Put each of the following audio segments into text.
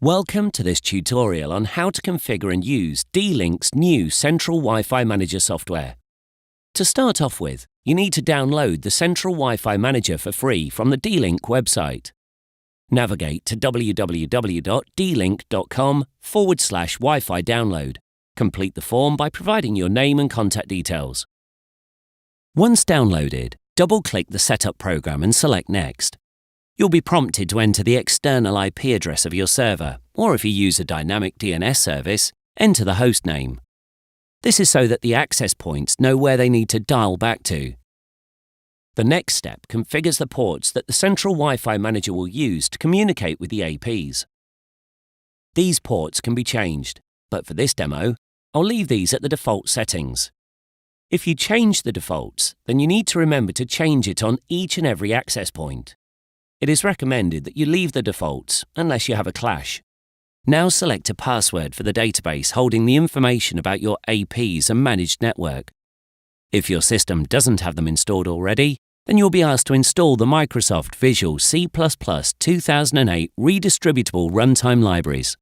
Welcome to this tutorial on how to configure and use D-Link's new Central Wi-Fi Manager software. To start off with, you need to download the Central Wi-Fi Manager for free from the D-Link website. Navigate to www.dlink.com/Wi-Fi download. Complete the form by providing your name and contact details. Once downloaded, double-click the Setup program and select Next. You'll be prompted to enter the external IP address of your server, or if you use a dynamic DNS service, enter the host name. This is so that the access points know where they need to dial back to. The next step configures the ports that the Central Wi-Fi Manager will use to communicate with the APs. These ports can be changed, but for this demo, I'll leave these at the default settings. If you change the defaults, then you need to remember to change it on each and every access point. It is recommended that you leave the defaults unless you have a clash. Now select a password for the database holding the information about your APs and managed network. If your system doesn't have them installed already, then you'll be asked to install the Microsoft Visual C++ 2008 redistributable runtime libraries.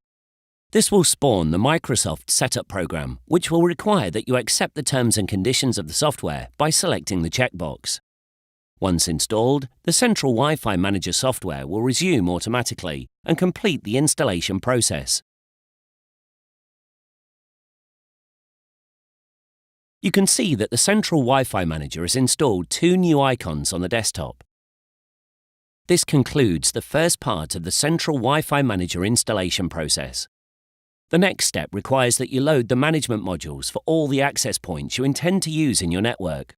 This will spawn the Microsoft Setup program, which will require that you accept the terms and conditions of the software by selecting the checkbox. Once installed, the Central Wi-Fi Manager software will resume automatically and complete the installation process. You can see that the Central Wi-Fi Manager has installed two new icons on the desktop. This concludes the first part of the Central Wi-Fi Manager installation process. The next step requires that you load the management modules for all the access points you intend to use in your network.